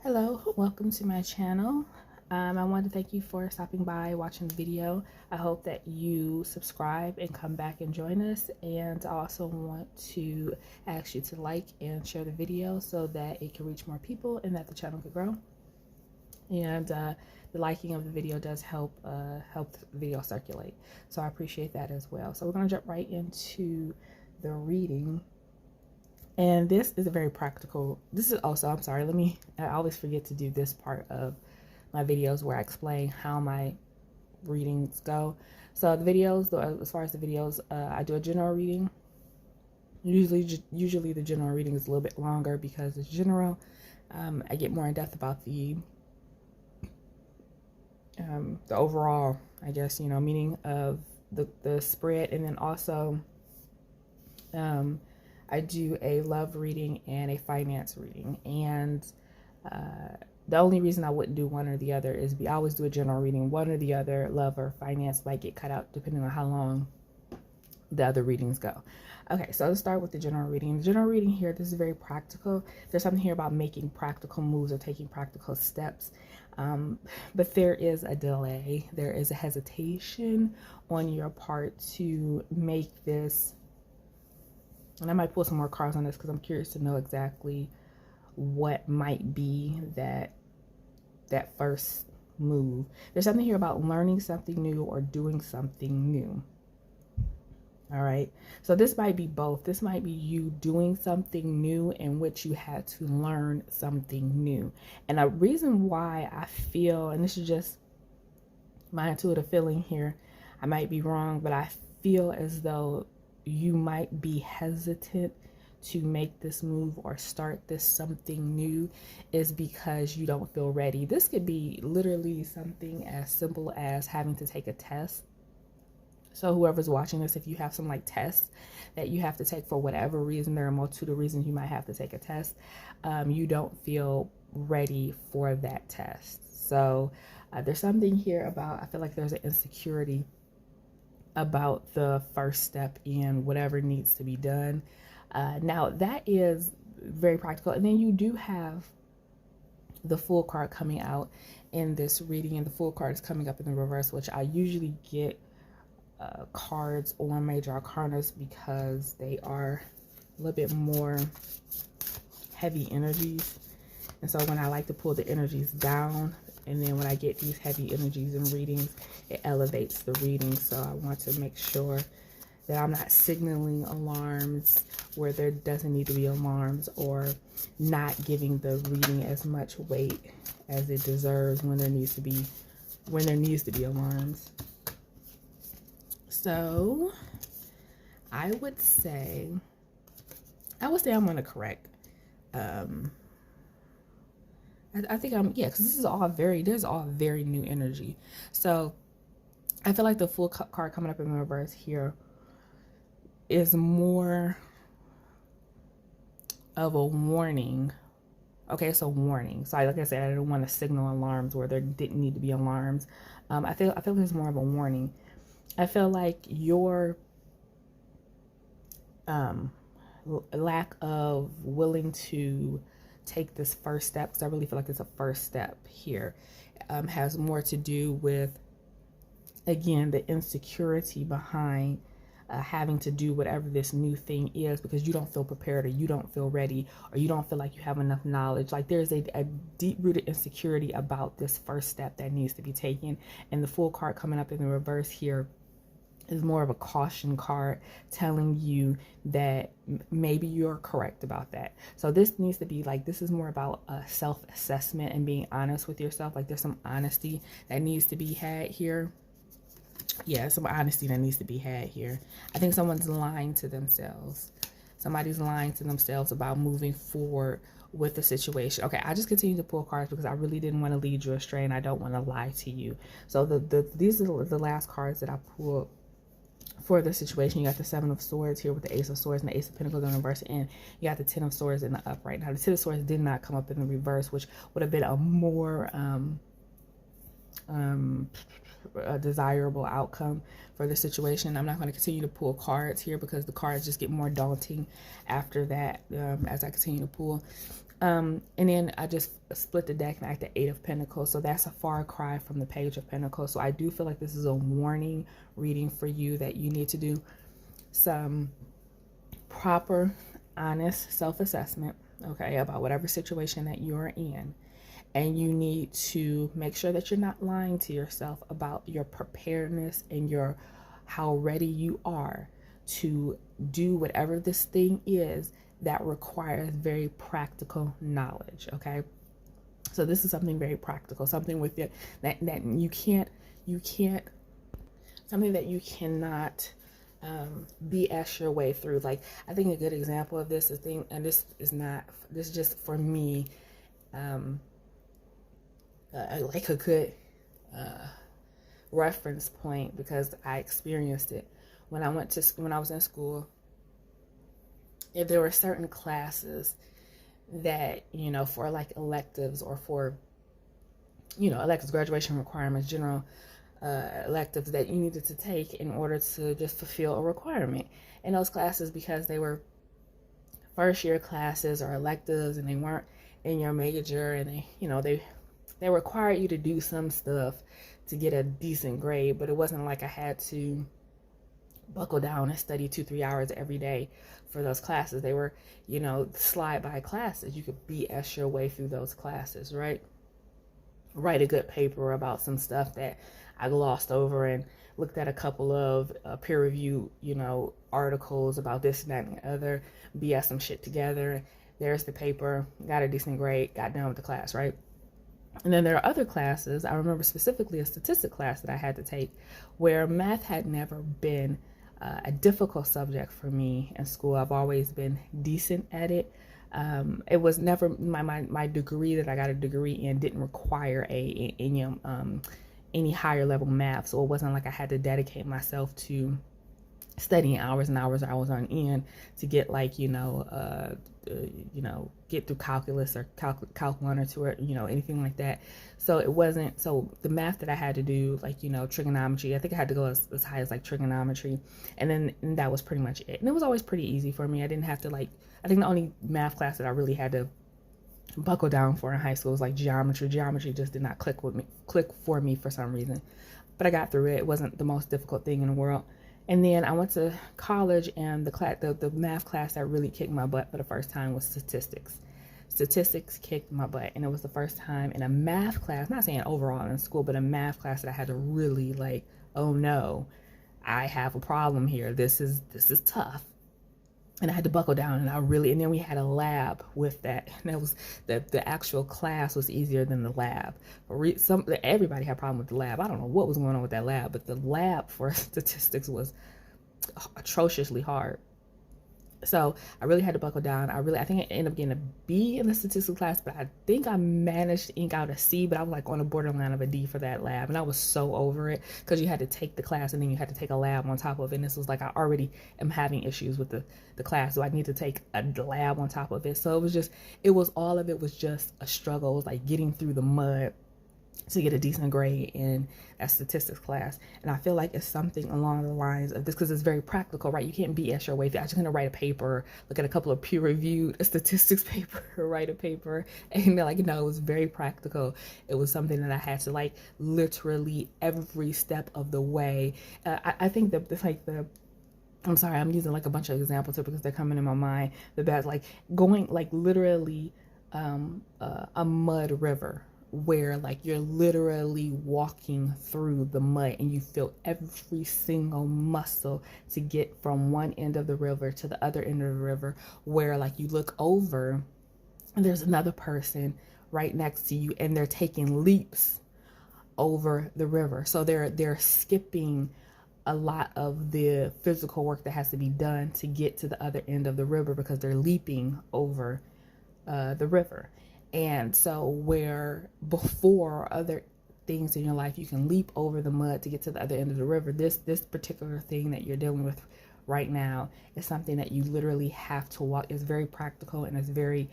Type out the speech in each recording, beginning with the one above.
Hello, welcome to my channel. I want to thank you for stopping by, watching the video. I hope that you subscribe and come back and join us. And I also want to ask you to like and share the video so that it can reach more people and that the channel can grow. And the liking of the video does help the video circulate. So I appreciate that as well. So we're going to jump right into the reading. And this is a very practical, this is also, I'm sorry, I always forget to do this part of my videos where I explain how my readings go. So the videos, as far as the videos, I do a general reading. Usually the general reading is a little bit longer because it's general. I get more in depth about the overall, I guess, meaning of the spread. And then also, I do a love reading and a finance reading, and the only reason I wouldn't do one or the other is I always do a general reading. One or the other, love or finance, might get cut out depending on how long the other readings go. Okay, so let's start with the general reading. The general reading here, this is very practical. There's something here about making practical moves or taking practical steps, but there is a delay. There is a hesitation on your part to make this. And I might pull some more cards on this because I'm curious to know exactly what might be that first move. There's something here about learning something new or doing something new. All right. So this might be both. This might be you doing something new in which you had to learn something new. And a reason why I feel, and this is just my intuitive feeling here, I might be wrong, but I feel as though you might be hesitant to make this move or start this something new is because you don't feel ready. This could be literally something as simple as having to take a test. So whoever's watching this, if you have some like tests that you have to take for whatever reason, there are a multitude of reasons you might have to take a test. You don't feel ready for that test. So there's something here about, I feel like there's an insecurity about the first step in whatever needs to be done. Now that is very practical. And then you do have the Fool card coming out in this reading, and the Fool card is coming up in the reverse, which I usually get cards on major arcanas because they are a little bit more heavy energies. And so when I like to pull the energies down, and then when I get these heavy energies in readings, it elevates the reading. So I want to make sure that I'm not signaling alarms where there doesn't need to be alarms, or not giving the reading as much weight as it deserves when there needs to be alarms. So I would say I'm going to correct. I think because this is all there's all very new energy. So I feel like the Fool card coming up in the reverse here is more of a warning. Okay, so warning. So like I said, I didn't want to signal alarms where there didn't need to be alarms. I feel like it's more of a warning. I feel like your lack of willing to take this first step, because I really feel like it's a first step here, has more to do with, again, the insecurity behind having to do whatever this new thing is, because you don't feel prepared, or you don't feel ready, or you don't feel like you have enough knowledge. Like there's a deep-rooted insecurity about this first step that needs to be taken. And the Fool card coming up in the reverse here is more of a caution card, telling you that maybe you're correct about that. So this needs to be like, this is more about a self-assessment and being honest with yourself. Like there's some honesty that needs to be had here. Yeah, some honesty that needs to be had here. I think someone's lying to themselves. Somebody's lying to themselves about moving forward with the situation. Okay, I just continue to pull cards because I really didn't want to lead you astray, and I don't want to lie to you. So these are the last cards that I pulled for the situation. You got the Seven of Swords here with the Ace of Swords and the Ace of Pentacles in the reverse, and you got the Ten of Swords in the upright. Now the Ten of Swords did not come up in the reverse, which would have been a more a desirable outcome for the situation. I'm not going to continue to pull cards here because the cards just get more daunting after that as I continue to pull. And then I just split the deck and I got the Eight of Pentacles. So that's a far cry from the Page of Pentacles. So I do feel like this is a warning reading for you that you need to do some proper, honest self-assessment, okay, about whatever situation that you're in. And you need to make sure that you're not lying to yourself about your preparedness and how ready you are to do whatever this thing is that requires very practical knowledge, okay? So this is something very practical, something with it that you can't, something that you cannot BS your way through. Like, I think a good example of this is this is just for me, like a good reference point, because I experienced it when I was in school. If there were certain classes that, for like electives or for, electives, graduation requirements, general electives that you needed to take in order to just fulfill a requirement. And those classes, because they were first year classes or electives and they weren't in your major, and they required you to do some stuff to get a decent grade, but it wasn't like I had to buckle down and study 2-3 hours every day for those classes. They were, slide by classes. You could BS your way through those classes, right? Write a good paper about some stuff that I glossed over and looked at a couple of peer review, articles about this and that and the other, BS some shit together. There's the paper, got a decent grade, got done with the class, right? And then there are other classes. I remember specifically a statistics class that I had to take where math had never been a difficult subject for me in school. I've always been decent at it. It was never my degree that I got a degree in didn't require any higher level math. So it wasn't like I had to dedicate myself to studying hours and hours on end to get get through calculus or calc 1 or 2 or anything like that. So it wasn't, so the math that I had to do, trigonometry, I think I had to go as high as trigonometry, and that was pretty much it. And it was always pretty easy for me. I didn't have to I think the only math class that I really had to buckle down for in high school was geometry. Geometry just did not click for me for some reason, but I got through it. It wasn't the most difficult thing in the world. And then I went to college, and the math class that really kicked my butt for the first time was statistics. Statistics kicked my butt, and it was the first time in a math class, not saying overall in school, but a math class that I had to really oh no, I have a problem here. This is tough. And I had to buckle down, and then we had a lab with that. And that was the actual class was easier than the lab. Everybody had a problem with the lab. I don't know what was going on with that lab, but the lab for statistics was atrociously hard. So I really had to buckle down. I think I ended up getting a B in the statistics class, but I think I managed to ink out a C, but I was on the borderline of a D for that lab. And I was so over it because you had to take the class and then you had to take a lab on top of it. And this was I already am having issues with the class. So I need to take a lab on top of it. So all of it was just a struggle. It was getting through the mud to get a decent grade in that statistics class. And I feel like it's something along the lines of this, because it's very practical, right? You can't BS your way through. I'm just going to write a paper, look at a couple of peer-reviewed statistics paper, write a paper, and they're no, it was very practical. It was something that I had to literally every step of the way. I think that it's I'm sorry, I'm using a bunch of examples here because they're coming in my mind. The bad, going literally a mud river, where you're literally walking through the mud and you feel every single muscle to get from one end of the river to the other end of the river, where you look over and there's another person right next to you and they're taking leaps over the river. So they're skipping a lot of the physical work that has to be done to get to the other end of the river because they're leaping over the river. And so where before other things in your life, you can leap over the mud to get to the other end of the river, this particular thing that you're dealing with right now is something that you literally have to walk. It's very practical and it's very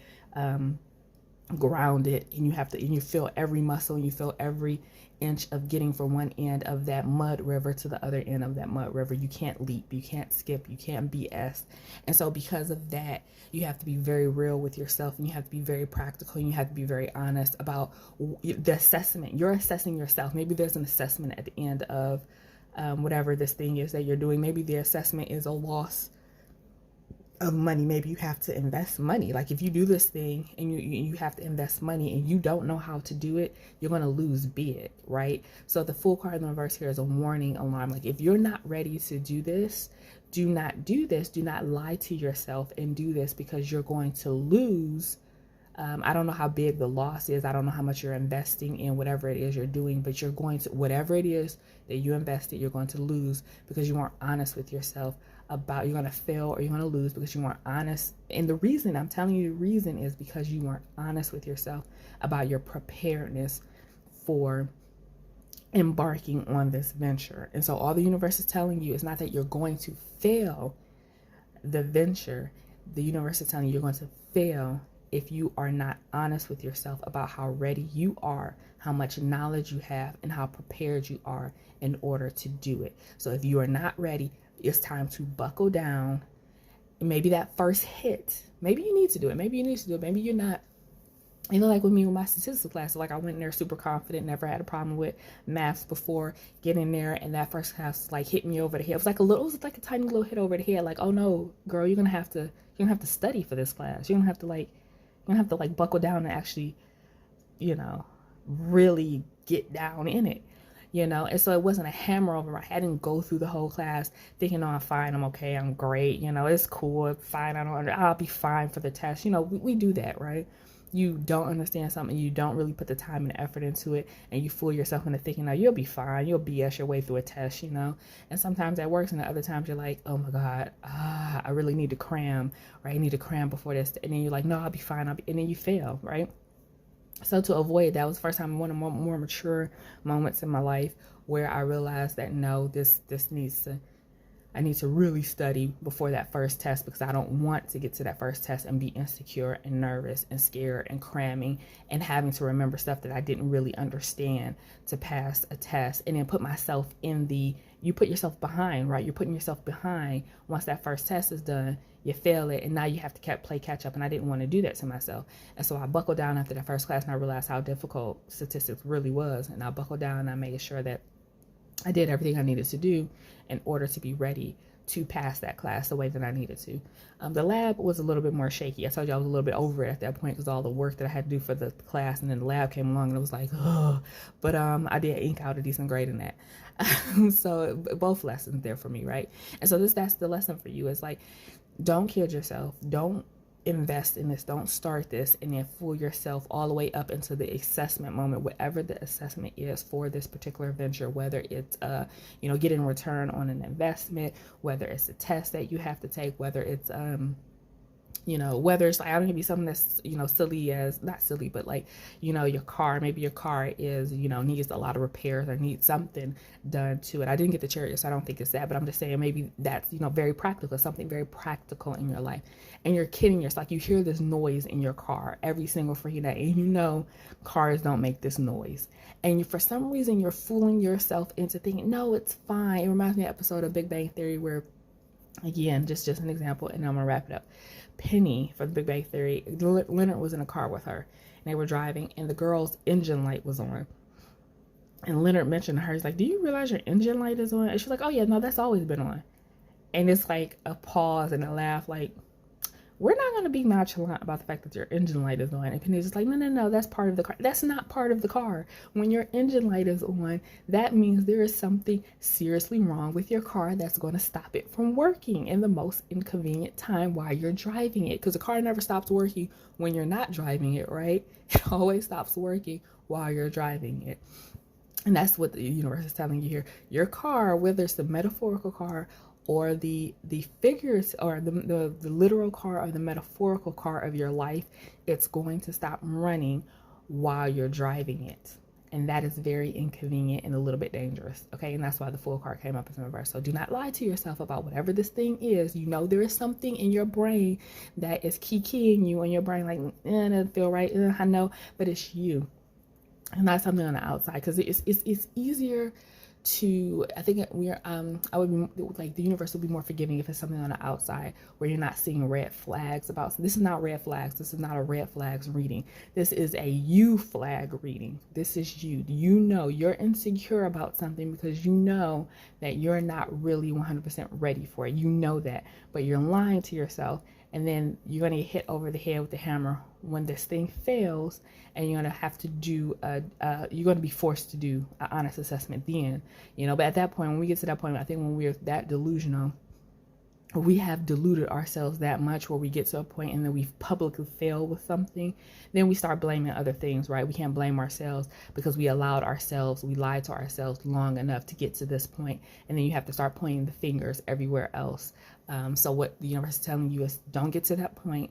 grounded, and you feel every muscle, and you feel every inch of getting from one end of that mud river to the other end of that mud river. You can't leap, you can't skip, you can't BS. And so because of that, you have to be very real with yourself, and you have to be very practical, and you have to be very honest about the assessment. You're assessing yourself. Maybe there's an assessment at the end of whatever this thing is that you're doing. Maybe the assessment is a loss of money. Maybe you have to invest money. Like if you do this thing and you have to invest money and you don't know how to do it, you're going to lose big, right? So the Fool card in the reverse here is a warning alarm. Like if you're not ready to do this, do not do this. Do not lie to yourself and do this, because you're going to lose. I don't know how big the loss is. I don't know how much you're investing in whatever it is you're doing, but you're going to, whatever it is that you invested, you're going to lose because you weren't honest with yourself about, you're going to fail or you're going to lose because you weren't honest. And the reason, I'm telling you, the reason is because you weren't honest with yourself about your preparedness for embarking on this venture. And so all the universe is telling you is not that you're going to fail the venture. The universe is telling you you're going to fail if you are not honest with yourself about how ready you are, how much knowledge you have, and how prepared you are in order to do it. So if you are not ready, it's time to buckle down. Maybe that first hit, maybe you need to do it. Maybe you need to do it. Maybe you're not. You know, like with me with my statistics class, like I went in there super confident, never had a problem with maths before, getting there, and that first class like hit me over the head. It was like a tiny little hit over the head. Like, oh no, girl, you're gonna have to study for this class. You're gonna have to buckle down and actually, really get down in it, And so it wasn't a hammer over my head. I didn't go through the whole class thinking, no, I'm fine, I'm okay, I'm great, it's cool, it's fine, I'll be fine for the test. We do that, right? You don't understand something, you don't really put the time and effort into it, and you fool yourself into thinking, no, you'll be fine, you'll BS your way through a test, And sometimes that works, and the other times you're like, oh my God, I really need to cram, right? I need to cram before this, and then you're like, no, I'll be fine, and then you fail, right? So to avoid that was the first time, one of the more mature moments in my life where I realized that no, I need to really study before that first test, because I don't want to get to that first test and be insecure and nervous and scared and cramming and having to remember stuff that I didn't really understand to pass a test, and then put myself you put yourself behind, right? You're putting yourself behind. Once that first test is done, you fail it, and now you have to play catch up, and I didn't want to do that to myself. And so I buckled down after that first class, and I realized how difficult statistics really was, and I buckled down, and I made sure that I did everything I needed to do in order to be ready to pass that class the way that I needed to. The lab was a little bit more shaky. I told you I was a little bit over it at that point because all the work that I had to do for the class, and then the lab came along and it was like, oh, but I did ink out a decent grade in that. So both lessons there for me, right? And so that's the lesson for you, is like, don't kid yourself. Don't invest in this. Don't start this and then fool yourself all the way up into the assessment moment, whatever the assessment is for this particular venture, whether it's getting return on an investment, whether it's a test that you have to take, whether it's whether it's like, I don't know, be something that's, silly as, not silly, but like, your car, maybe your car is, needs a lot of repairs or needs something done to it. I didn't get the chariot, so I don't think it's that, but I'm just saying maybe that's, very practical, something very practical in your life. And you're kidding yourself. Like you hear this noise in your car every single freaking day, and cars don't make this noise. And for some reason, you're fooling yourself into thinking, no, it's fine. It reminds me of an episode of Big Bang Theory where, again, just an example, and I'm gonna wrap it up. Penny for the Big Bang Theory, Leonard was in a car with her, and they were driving, and the girl's engine light was on. And Leonard mentioned to her, he's like, do you realize your engine light is on? And she's like, oh yeah, no, that's always been on. And it's like a pause and a laugh, like, we're not going to be nonchalant about the fact that your engine light is on. And Penny's just like, no, that's part of the car. That's not part of the car. When your engine light is on, that means there is something seriously wrong with your car that's going to stop it from working in the most inconvenient time while you're driving it. Because the car never stops working when you're not driving it, right? It always stops working while you're driving it. And that's what the universe is telling you here. Your car, whether it's the metaphorical car or the figures, or the literal car or the metaphorical car of your life, it's going to stop running while you're driving it. And that is very inconvenient and a little bit dangerous. Okay. And that's why the Fool card came up as in reverse. So do not lie to yourself about whatever this thing is. You know, there is something in your brain that is keying you in your brain, like, it doesn't feel right. I know, but it's you and not something on the outside. Because it's easier to, I think we're I would be like, the universe would be more forgiving if it's something on the outside where you're not seeing red flags about. So this is not red flags. This is not a red flags reading. This is a you flag reading. This is you. You know you're insecure about something because you know that you're not really 100% ready for it. You know that, but you're lying to yourself. And then you're going to get hit over the head with the hammer when this thing fails, and you're going to have to do you're going to be forced to do an honest assessment then, you know. But at that point, when we get to that point, I think when we're that delusional, we have deluded ourselves that much where we get to a point and then we've publicly failed with something, then we start blaming other things, right? We can't blame ourselves because we lied to ourselves long enough to get to this point. And then you have to start pointing the fingers everywhere else. So what the universe is telling you is, don't get to that point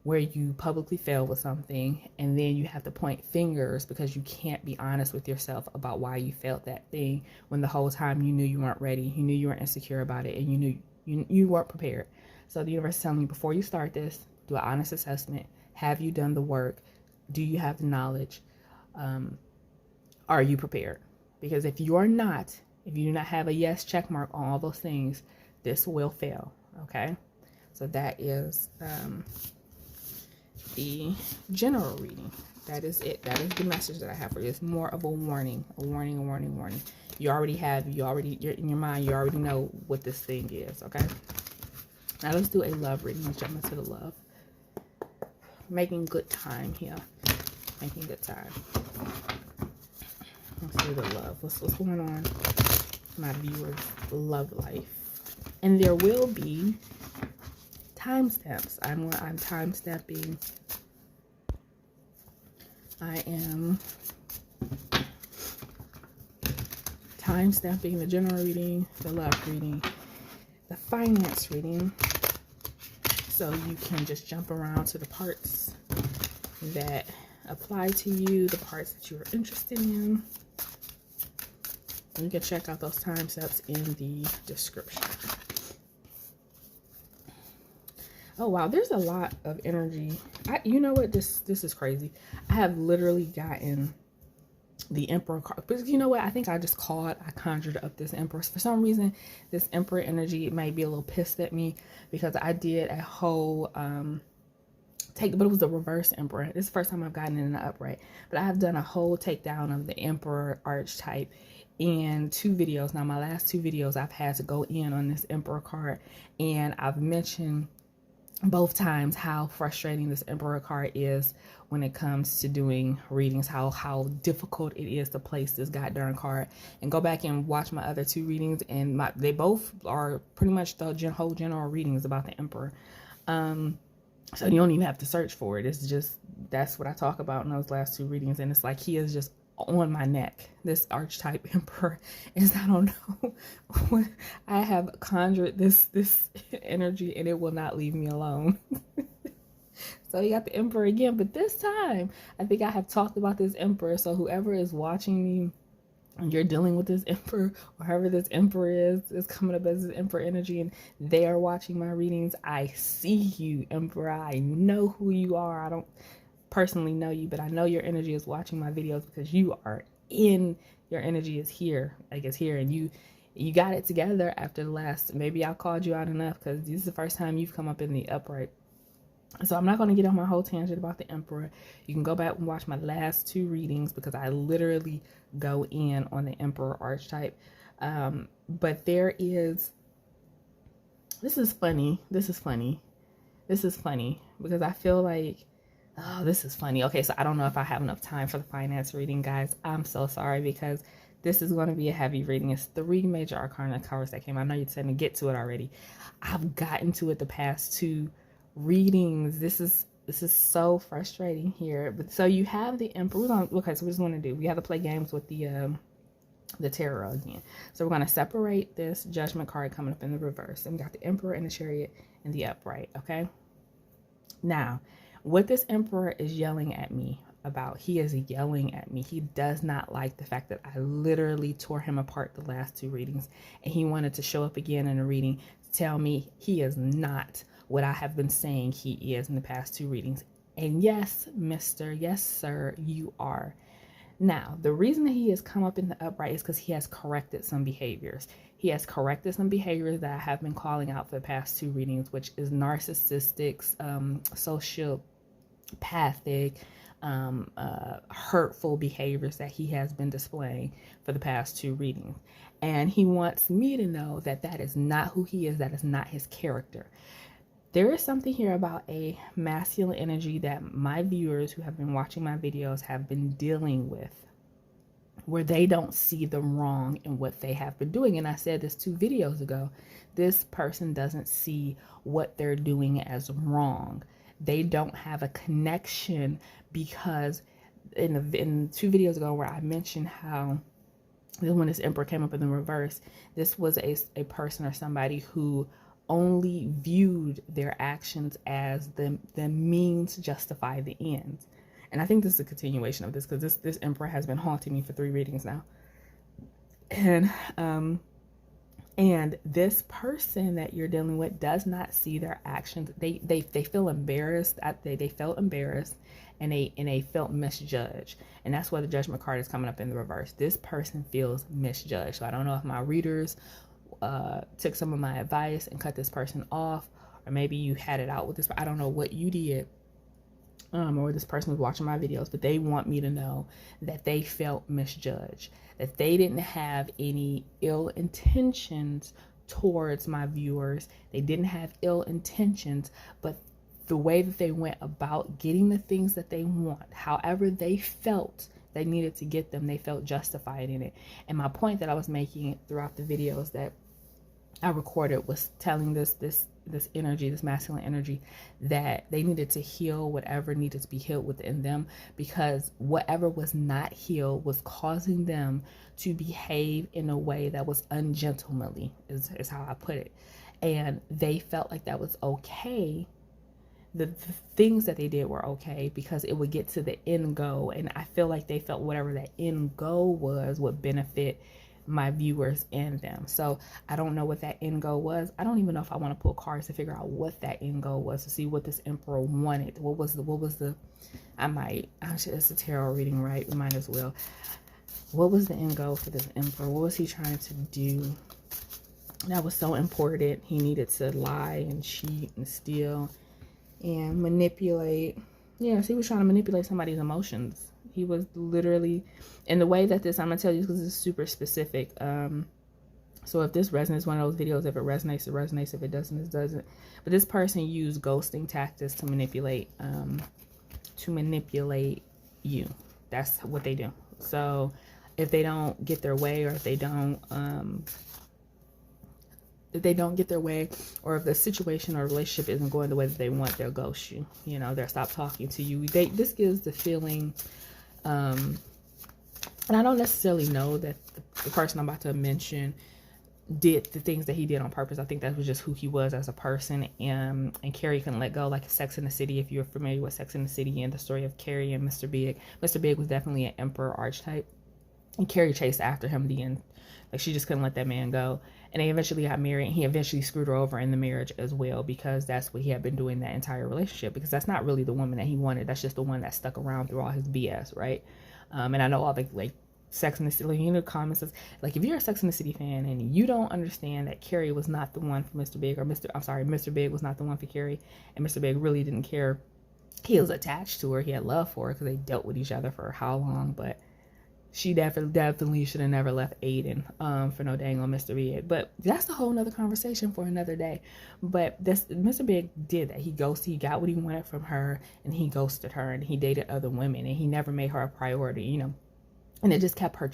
where you publicly fail with something and then you have to point fingers because you can't be honest with yourself about why you failed that thing when the whole time you knew you weren't ready, you knew you weren't insecure about it, and you knew you weren't prepared. So the universe is telling you, before you start this, do an honest assessment. Have you done the work? Do you have the knowledge? Are you prepared? Because if you are not, if you do not have a yes check mark on all those things, this will fail. Okay, so that is the general reading. That is it. That is the message that I have for you. It's more of a warning, a warning, a warning, warning. You're in your mind, you already know what this thing is. Okay, now let's do a love reading. Let's jump into the love. Making good time here. Making good time. Let's do the love. What's going on in my viewers' love life? And there will be timestamps. I'm time stamping. I am time stamping the general reading, the love reading, the finance reading, so you can just jump around to the parts that apply to you, the parts that you are interested in. And you can check out those timestamps in the description. Oh wow, there's a lot of energy. You know what? This is crazy. I have literally gotten the Emperor card, because you know what? I think I conjured up this Emperor. For some reason, this Emperor energy might be a little pissed at me because I did a whole but it was the reverse Emperor. This is the first time I've gotten it in the upright, but I have done a whole takedown of the Emperor archetype in 2 videos. Now my last 2 videos, I've had to go in on this Emperor card, and I've mentioned both times how frustrating this Emperor card is when it comes to doing readings, how difficult it is to place this goddamn card. And go back and watch my other 2 readings, and they both are pretty much the whole general readings about the Emperor. So you don't even have to search for it. It's just, that's what I talk about in those last 2 readings. And it's like, he is just on my neck, this archetype Emperor. Is, I don't know when I have conjured this energy, and it will not leave me alone. So you got the Emperor again, but this time I think I have talked about this Emperor. So whoever is watching me and you're dealing with this Emperor, or whoever this Emperor is coming up as this Emperor energy, and they are watching my readings, I see you, Emperor. I know who you are. I don't personally know you, but I know your energy is watching my videos because you are in, your energy is here, like it's here, and you got it together after the last, maybe I called you out enough because this is the first time you've come up in the upright. So I'm not going to get on my whole tangent about the Emperor. You can go back and watch my last 2 readings because I literally go in on the Emperor archetype. But there is, this is funny because I feel like, oh, this is funny. Okay, so I don't know if I have enough time for the finance reading, guys. I'm so sorry because this is going to be a heavy reading. It's 3 major arcana cards that came out. I know you're saying to get to it already. I've gotten to it the past 2 readings. This is so frustrating here. But so you have the Emperor. Okay, so we just want to do, we have to play games with the tarot again. So we're going to separate this Judgment card coming up in the reverse, and we got the Emperor and the Chariot in the upright. Okay, now what this Emperor is yelling at me about. He is yelling at me. He does not like the fact that I literally tore him apart the last 2 readings, and he wanted to show up again in a reading to tell me he is not what I have been saying he is in the past 2 readings. And yes, mister, yes, sir, you are. Now, the reason that he has come up in the upright is because he has corrected some behaviors. He has corrected some behaviors that I have been calling out for the past 2 readings, which is narcissistic, sociopathic, hurtful behaviors that he has been displaying for the past 2 readings. And he wants me to know that that is not who he is. That is not his character. There is something here about a masculine energy that my viewers who have been watching my videos have been dealing with, where they don't see the wrong in what they have been doing. And I said this 2 videos ago. This person doesn't see what they're doing as wrong. They don't have a connection, because in 2 videos ago where I mentioned how when this Emperor came up in the reverse, this was a person or somebody who only viewed their actions as the means justify the ends. And I think this is a continuation of this, because this Emperor has been haunting me for 3 readings now. And this person that you're dealing with does not see their actions. They feel embarrassed. They felt embarrassed, and they felt misjudged. And that's why the Judgment card is coming up in the reverse. This person feels misjudged. So I don't know if my readers took some of my advice and cut this person off, or maybe you had it out with this. I don't know what you did, or this person was watching my videos, but they want me to know that they felt misjudged, that they didn't have any ill intentions towards my viewers. They didn't have ill intentions, but the way that they went about getting the things that they want, however they felt they needed to get them, they felt justified in it. And my point that I was making throughout the videos that I recorded was telling this energy, this masculine energy, that they needed to heal whatever needed to be healed within them, because whatever was not healed was causing them to behave in a way that was ungentlemanly, is how I put it. And they felt like that was okay. The things that they did were okay because it would get to the end goal. And I feel like they felt whatever that end goal was would benefit my viewers and them. So I don't know what that end goal was. I don't even know if I want to pull cards to figure out what that end goal was, to see what this Emperor wanted. What was the it's a tarot reading, right? We might as well. What was the end goal for this Emperor? What was he trying to do that was so important? He needed to lie and cheat and steal and manipulate. Yes, he was trying to manipulate somebody's emotions. He was literally, in the way that this, I'm going to tell you because this is super specific. So if this resonates, one of those videos, if it resonates, it resonates. If it doesn't, it doesn't. But this person used ghosting tactics to manipulate you. That's what they do. So if they don't get their way, or if they don't get their way, or if the situation or relationship isn't going the way that they want, they'll ghost you. You know, they'll stop talking to you. This gives the feeling, and I don't necessarily know that the person I'm about to mention did the things that he did on purpose. I think that was just who he was as a person. And Carrie couldn't let go, like Sex in the City. If you're familiar with Sex in the City and the story of Carrie and Mr. Big. Mr. Big was definitely an emperor archetype, and Carrie chased after him the end. Like, she just couldn't let that man go. And they eventually got married, and he eventually screwed her over in the marriage as well, because that's what he had been doing that entire relationship, because that's not really the woman that he wanted. That's just the one that stuck around through all his BS, right? And I know all the, like, Sex in the City, like, you know, comments, like, if you're a Sex in the City fan and you don't understand that Carrie was not the one for Mr. Big, or Mr. Big was not the one for Carrie, and Mr. Big really didn't care. He was attached to her. He had love for her because they dealt with each other for how long, but she definitely should have never left Aiden for no dang on Mr. Big. But that's a whole nother conversation for another day. But this Mr. Big did that. He got what he wanted from her, and he ghosted her, and he dated other women, and he never made her a priority, you know. And it just kept her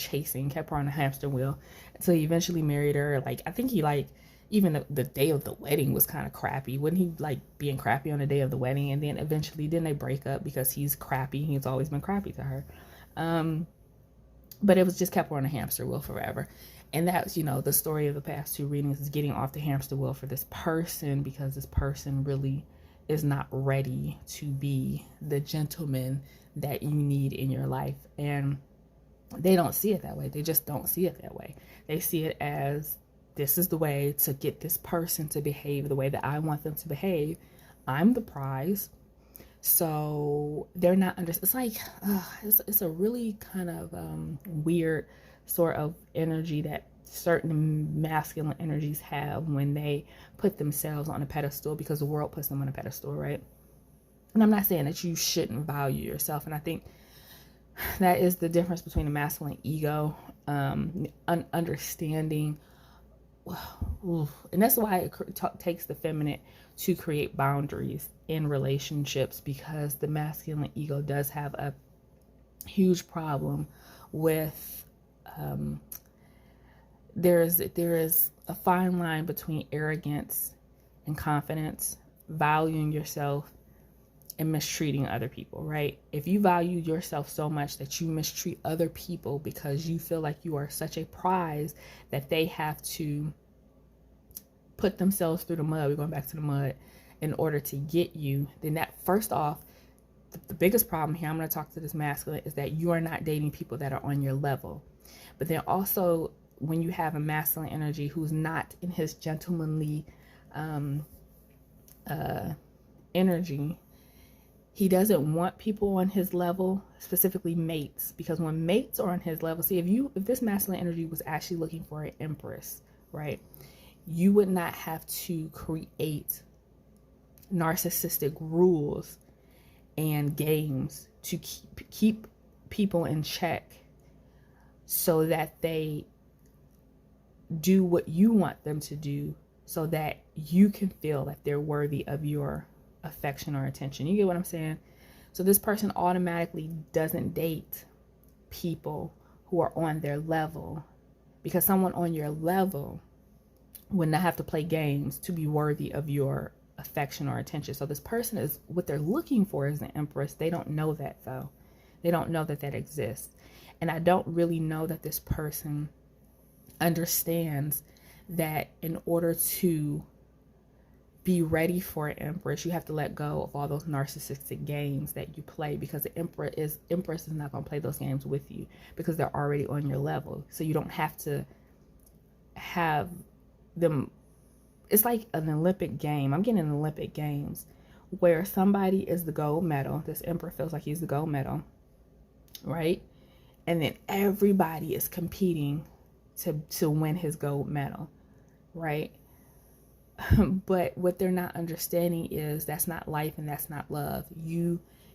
on a hamster wheel until he eventually married her. Like, I think he, like, even the day of the wedding was kind of crappy. Wouldn't he, like, being crappy on the day of the wedding? And then eventually, then they break up because he's crappy. He's always been crappy to her. But it was just kept her on a hamster wheel forever. And that's, you know, the story of the past 2 readings, is getting off the hamster wheel for this person, because this person really is not ready to be the gentleman that you need in your life. And they don't see it that way. They just don't see it that way. They see it as, this is the way to get this person to behave the way that I want them to behave. I'm the prize. So they're not it's like, it's a really kind of weird sort of energy that certain masculine energies have when they put themselves on a pedestal, because the world puts them on a pedestal, right? And I'm not saying that you shouldn't value yourself. And I think that is the difference between the masculine ego, understanding. And that's why it takes the feminine to create boundaries in relationships, because the masculine ego does have a huge problem with there is a fine line between arrogance and confidence, valuing yourself and mistreating other people, right? If you value yourself so much that you mistreat other people because you feel like you are such a prize that they have to put themselves through the mud, we're going back to the mud, in order to get you, then that, first off, the biggest problem here, I'm going to talk to this masculine, is that you are not dating people that are on your level. But then also, when you have a masculine energy who's not in his gentlemanly energy, he doesn't want people on his level, specifically mates, because when mates are on his level, see, if this masculine energy was actually looking for an empress, right, you would not have to create narcissistic rules and games to keep people in check so that they do what you want them to do, so that you can feel that they're worthy of your affection or attention. You get what I'm saying? So this person automatically doesn't date people who are on their level, because someone on your level would not have to play games to be worthy of your affection or attention. So this person is, what they're looking for is an empress. They don't know that, though. They don't know that that exists. And I don't really know that this person understands that in order to be ready for an empress, you have to let go of all those narcissistic games that you play, because the empress is not going to play those games with you, because they're already on your level. So you don't have to have them. It's like an Olympic game. I'm getting an Olympic games where somebody is the gold medal. This emperor feels like he's the gold medal, right? And then everybody is competing to win his gold medal, right? But what they're not understanding is that's not life and that's not love.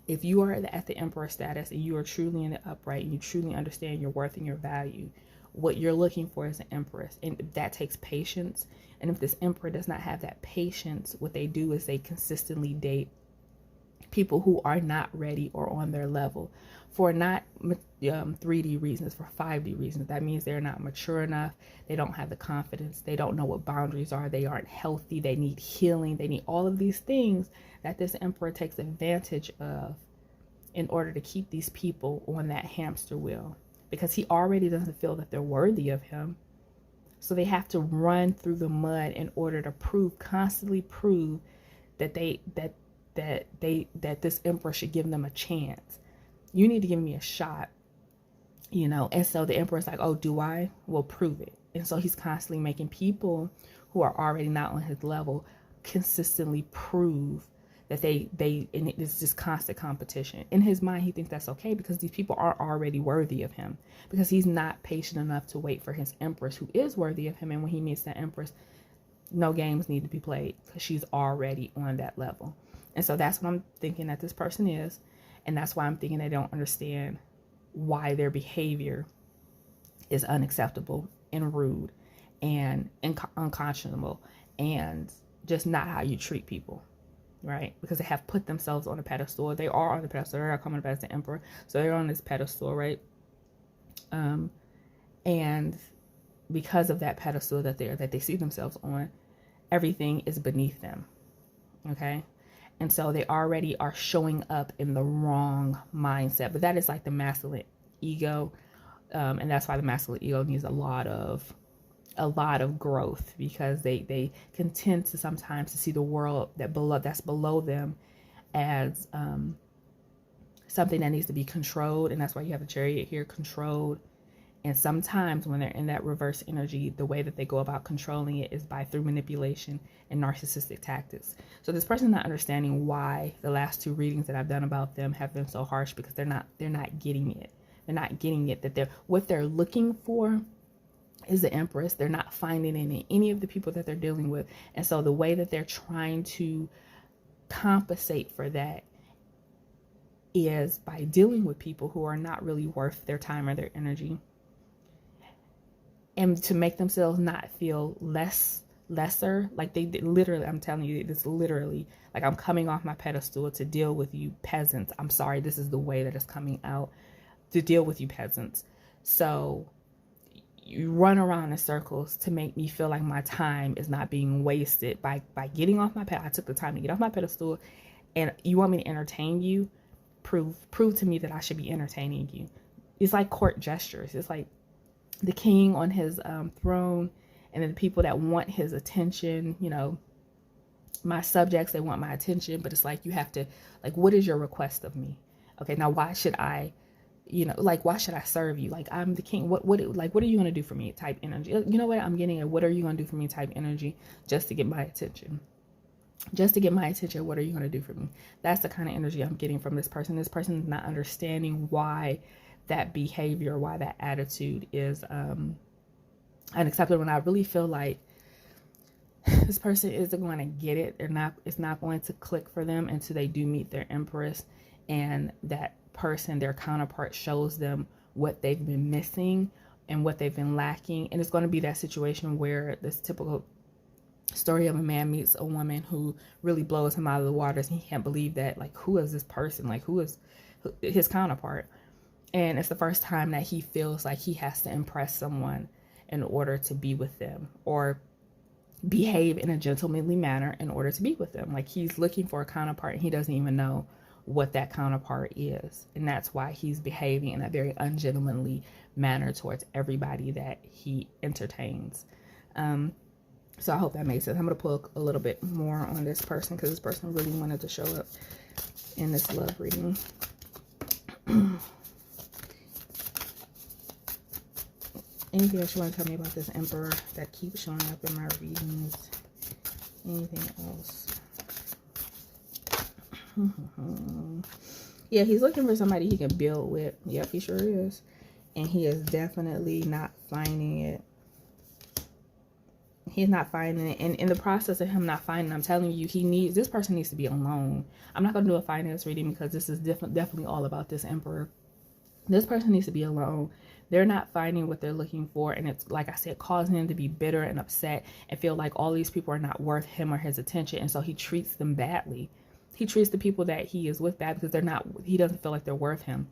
If you are at the emperor status and you are truly in the upright and you truly understand your worth and your value, what you're looking for is an empress, and that takes patience. And if this emperor does not have that patience, what they do is they consistently date people who are not ready or on their level, for not 3D reasons, for 5D reasons. That means they're not mature enough. They don't have the confidence. They don't know what boundaries are. They aren't healthy. They need healing. They need all of these things that this emperor takes advantage of in order to keep these people on that hamster wheel, because he already doesn't feel that they're worthy of him. So they have to run through the mud in order to constantly prove that that this emperor should give them a chance. You need to give me a shot, And so the emperor's like, oh, do I? Well, prove it. And so he's constantly making people who are already not on his level consistently prove that and it's just constant competition. In his mind, he thinks that's okay, because these people are already worthy of him, because he's not patient enough to wait for his empress who is worthy of him. And when he meets that empress, no games need to be played, because she's already on that level. And so that's what I'm thinking that this person is. And that's why I'm thinking they don't understand why their behavior is unacceptable and rude and unconscionable and just not how you treat people, right? Because they have put themselves on a pedestal. They are on the pedestal. They're coming up as the emperor. So they're on this pedestal, right? And because of that pedestal that they see themselves on, everything is beneath them, okay? And so they already are showing up in the wrong mindset. But that is like the masculine ego. And that's why the masculine ego needs a lot of a lot of growth, because they can tend to sometimes to see the world that's below them as something that needs to be controlled. And that's why you have the Chariot here, controlled. And sometimes when they're in that reverse energy, the way that they go about controlling it is through manipulation and narcissistic tactics. So this person's not understanding why the last two readings that I've done about them have been so harsh, because they're not getting it. They're not getting it, that what they're looking for is the Empress. They're not finding it in any of the people that they're dealing with. And so the way that they're trying to compensate for that is by dealing with people who are not really worth their time or their energy, and to make themselves not feel lesser. Like they literally, I'm telling you, it's literally like, I'm coming off my pedestal to deal with you peasants. I'm sorry, this is the way that it's coming out, to deal with you peasants. So you run around in circles to make me feel like my time is not being wasted by getting off my pedestal. I took the time to get off my pedestal, and you want me to entertain you? Prove to me that I should be entertaining you. It's like court gestures. It's like the king on his throne, and then the people that want his attention, my subjects, they want my attention, but it's like, you have to, like, what is your request of me? Okay, now why should I, why should I serve you? Like, I'm the king. What are you going to do for me type energy? You know what I'm getting at? What are you going to do for me type energy, just to get my attention? Just to get my attention, what are you going to do for me? That's the kind of energy I'm getting from this person. This person is not understanding why that behavior, why that attitude is unacceptable. And I really feel like this person isn't going to get it. It's not going to click for them until they do meet their Empress, and that person, their counterpart, shows them what they've been missing and what they've been lacking. And it's going to be that situation where this typical story of a man meets a woman who really blows him out of the waters, and he can't believe that, like, who is this person? Like, who is his counterpart? And it's the first time that he feels like he has to impress someone in order to be with them, or behave in a gentlemanly manner in order to be with them. Like, he's looking for a counterpart, and he doesn't even know what that counterpart is. And that's why he's behaving in a very ungentlemanly manner towards everybody that he entertains. So I hope that makes sense. I'm going to pull a little bit more on this person, because this person really wanted to show up in this love reading. Anything else you want to tell me about this Emperor that keeps showing up in my readings? Anything else? Yeah, he's looking for somebody he can build with. Yep, he sure is. And he is definitely not finding it. He's not finding it. And in the process of him not finding it, I'm telling you, this person needs to be alone. I'm not going to do a finance reading, because this is definitely all about this Emperor. This person needs to be alone. They're not finding what they're looking for. And it's, like I said, causing him to be bitter and upset and feel like all these people are not worth him or his attention. And so he treats them badly. He treats the people that he is with bad, because he doesn't feel like they're worth him.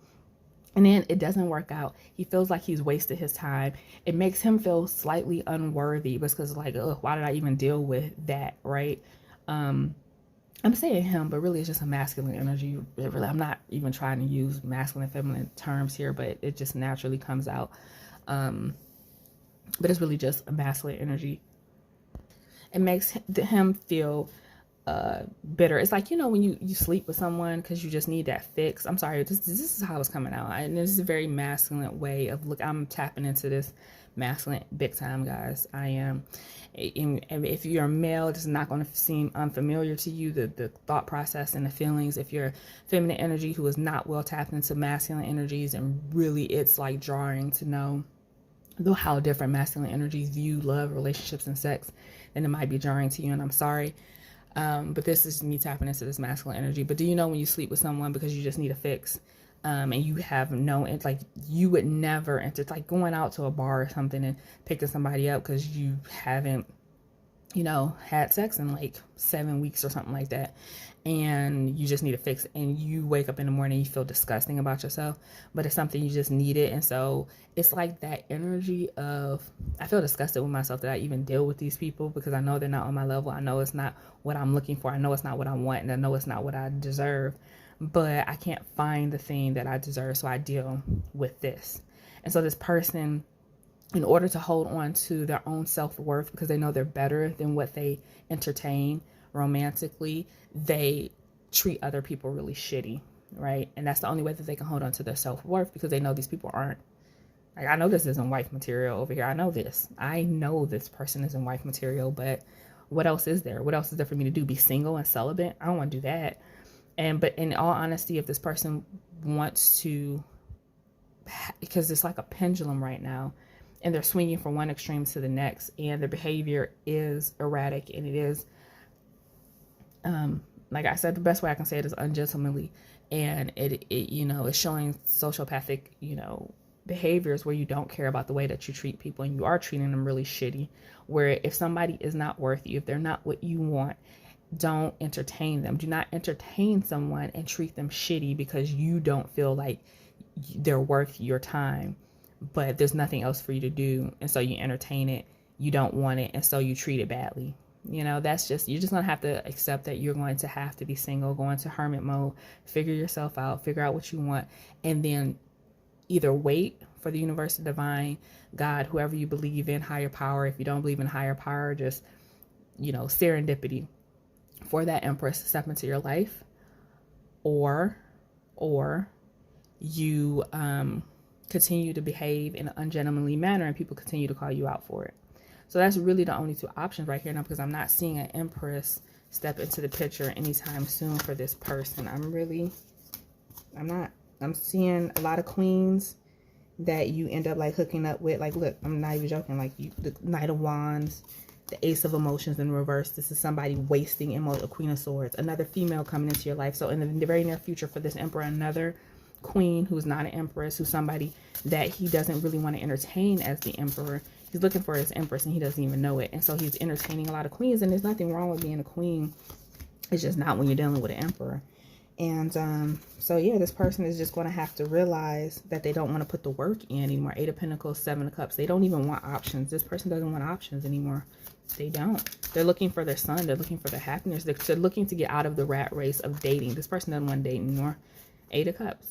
And then it doesn't work out. He feels like he's wasted his time. It makes him feel slightly unworthy, because like, oh, why did I even deal with that, right? I'm saying him, but really it's just a masculine energy. I'm not even trying to use masculine and feminine terms here, but it just naturally comes out. But it's really just a masculine energy. It makes him feel bitter. It's like, when you sleep with someone because you just need that fix. I'm sorry, this is how it's coming out, and this is a very masculine way of look. I'm tapping into this masculine big time, guys. I am. And if you're a male, it's not going to seem unfamiliar to you, the thought process and the feelings. If you're feminine energy who is not well tapped into masculine energies, and really it's like jarring to know how different masculine energies view love, relationships, and sex, then it might be jarring to you, and I'm sorry. But this is me tapping into this masculine energy. But do you know when you sleep with someone because you just need a fix, and you have it's like you would never enter, it's like going out to a bar or something and picking somebody up because you haven't, had sex in like 7 weeks or something like that, and you just need a fix, and you wake up in the morning, you feel disgusting about yourself, but it's something you just needed. And so it's like that energy of, I feel disgusted with myself that I even deal with these people, because I know they're not on my level. I know it's not what I'm looking for. I know it's not what I want, and I know it's not what I deserve, but I can't find the thing that I deserve, so I deal with this. And so this person in order to hold on to their own self-worth, because they know they're better than what they entertain romantically, they treat other people really shitty, right? And that's the only way that they can hold on to their self-worth, because they know these people aren't, like, I know this isn't wife material over here. I know this person isn't wife material, but what else is there? What else is there for me to do? Be single and celibate? I don't want to do that. But in all honesty, if this person wants to, because it's like a pendulum right now, and they're swinging from one extreme to the next, and their behavior is erratic, and it is, like I said, the best way I can say it is ungentlemanly, and it is showing sociopathic, behaviors where you don't care about the way that you treat people, and you are treating them really shitty, where if somebody is not worth you, if they're not what you want, don't entertain them. Do not entertain someone and treat them shitty because you don't feel like they're worth your time, but there's nothing else for you to do, and so you entertain it. You don't want it, and so you treat it badly. That's just, you're just gonna have to accept that you're going to have to be single, go into hermit mode, figure yourself out, figure out what you want, and then either wait for the universe, the divine, God, whoever you believe in, higher power. If you don't believe in higher power, just serendipity for that Empress to step into your life, or you continue to behave in an ungentlemanly manner and people continue to call you out for it. So that's really the only two options right here now, because I'm not seeing an Empress step into the picture anytime soon for this person. I'm seeing a lot of queens that you end up like hooking up with. Like, look, I'm not even joking. Like, the Knight of Wands, the Ace of Emotions in reverse. This is somebody wasting a Queen of Swords, another female coming into your life. So in the very near future for this Emperor, another queen who's not an Empress, who's somebody that he doesn't really want to entertain as the Emperor. He's looking for his Empress and he doesn't even know it. And so he's entertaining a lot of queens, and there's nothing wrong with being a queen. It's just not when you're dealing with an Emperor. And so yeah, this person is just going to have to realize that they don't want to put the work in anymore. 8 of Pentacles, 7 of Cups. They don't even want options. This person doesn't want options anymore. They don't. They're looking for their sun. They're looking for their happiness. They're looking to get out of the rat race of dating. This person doesn't want to date anymore. 8 of Cups.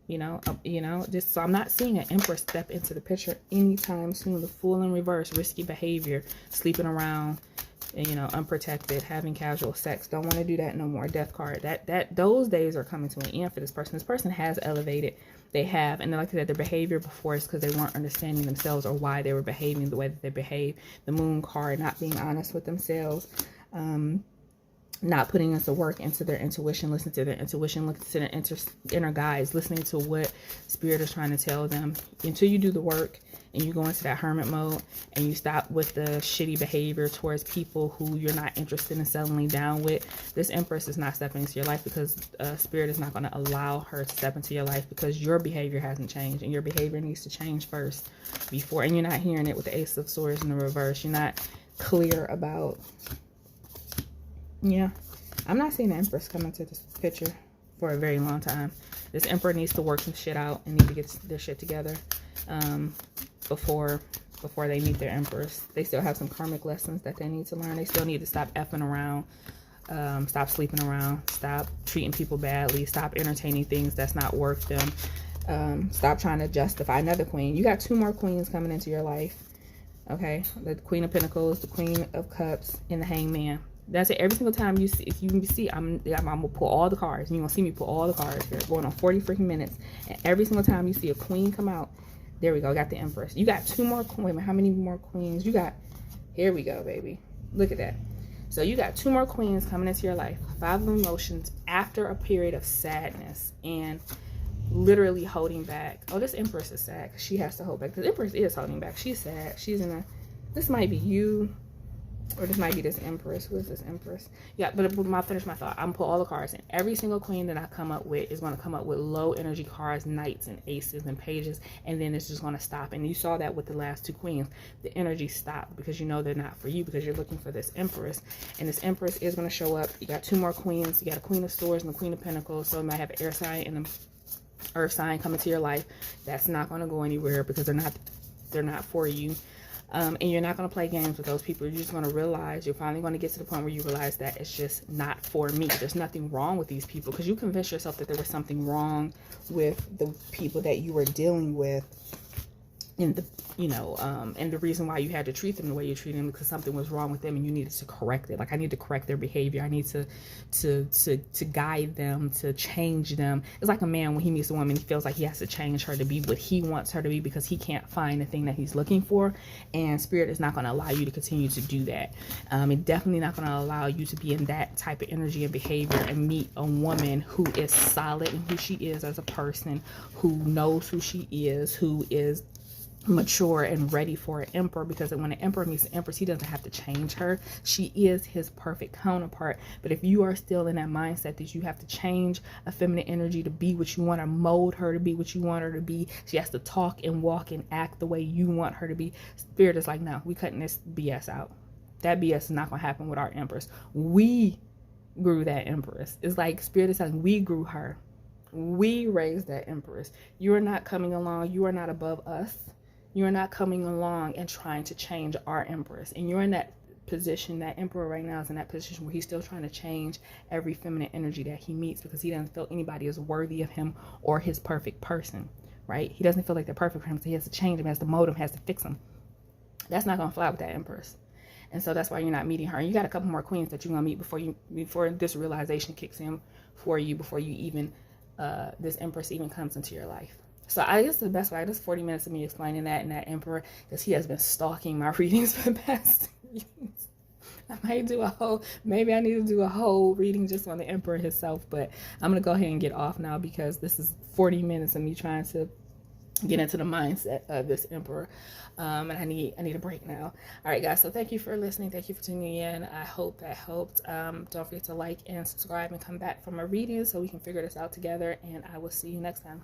Just so I'm not seeing an Empress step into the picture anytime soon. The Fool in reverse, risky behavior, sleeping around, and unprotected, having casual sex. Don't want to do that no more. Death card. Those days are coming to an end for this person. This person has elevated. They have, and like I said, their behavior before is because they weren't understanding themselves or why they were behaving the way that they behave. The Moon card, not being honest with themselves. Not putting into work into their intuition, listening to their intuition, listening to their inner guides, listening to what Spirit is trying to tell them. Until you do the work and you go into that hermit mode and you stop with the shitty behavior towards people who you're not interested in settling down with, this Empress is not stepping into your life, because Spirit is not going to allow her to step into your life, because your behavior hasn't changed, and your behavior needs to change first before. And you're not hearing it with the Ace of Swords in the reverse. You're not clear about... Yeah, I'm not seeing the Empress come into this picture for a very long time. This Emperor needs to work some shit out and need to get their shit together before they meet their Empress. They still have some karmic lessons that they need to learn. They still need to stop effing around, stop sleeping around, stop treating people badly, stop entertaining things that's not worth them. Stop trying to justify another queen. You got 2 more queens coming into your life. Okay, the Queen of Pentacles, the Queen of Cups, and the Hangman. That's it. Every single time you see, if you see, I'm gonna pull all the cards. You're gonna see me pull all the cards here, going on 40 freaking minutes. And every single time you see a queen come out, there we go. Got the Empress. You got 2 more queens. How many more queens you got? Here we go, baby. Look at that. So you got 2 more queens coming into your life. 5 of Emotions after a period of sadness and literally holding back. Oh, this Empress is sad because she has to hold back. The Empress is holding back. She's sad. She's in a. This might be you. Or this might be this Empress. Who is this Empress? Yeah, but I'll finish my thought. I'm going to pull all the cards in. Every single queen that I come up with is going to come up with low energy cards, knights and aces and pages. And then it's just going to stop. And you saw that with the last 2 queens. The energy stopped because you know they're not for you, because you're looking for this Empress. And this Empress is going to show up. You got 2 more queens. You got a Queen of Swords and a Queen of Pentacles. So you might have an air sign and an earth sign coming to your life. That's not going to go anywhere because they're not for you. And you're not going to play games with those people. You're just going to realize, you're finally going to get to the point where you realize that it's just not for me. There's nothing wrong with these people, because you convinced yourself that there was something wrong with the people that you were dealing with and the and the reason why you had to treat them the way you treated them, because something was wrong with them and you needed to correct it. Like, I need to correct their behavior. I need to guide them, to change them. It's like a man, when he meets a woman, he feels like he has to change her to be what he wants her to be, because he can't find the thing that he's looking for. And Spirit is not going to allow you to continue to do that. It's definitely not going to allow you to be in that type of energy and behavior and meet a woman who is solid in who she is as a person, who knows who she is, who is mature and ready for an emperor. Because when an emperor meets an empress, he doesn't have to change her. She is his perfect counterpart. But if you are still in that mindset that you have to change a feminine energy to be what you want, or mold her to be what you want her to be, she has to talk and walk and act the way you want her to be, Spirit is like, no, we cutting this BS out. That BS is not going to happen with our empress. We grew that empress. It's like Spirit is saying, we grew her. We raised that empress. You are not coming along. You are not above us. You're not coming along and trying to change our empress. And you're in that position, that emperor right now is in that position where he's still trying to change every feminine energy that he meets, because he doesn't feel anybody is worthy of him or his perfect person, right? He doesn't feel like they're perfect for him, so he has to change them, has to mold them, has to fix them. That's not going to fly with that empress. And so that's why you're not meeting her. And you got a couple more queens that you're going to meet before this realization kicks in for you, before you even, this empress even comes into your life. So I guess the best way, this 40 minutes of me explaining that and that emperor, because he has been stalking my readings for the past weeks. I might do maybe I need to do a whole reading just on the emperor himself, but I'm going to go ahead and get off now, because this is 40 minutes of me trying to get into the mindset of this emperor. And I need a break now. All right, guys. So thank you for listening. Thank you for tuning in. I hope that helped. Don't forget to like and subscribe and come back for my reading so we can figure this out together. And I will see you next time.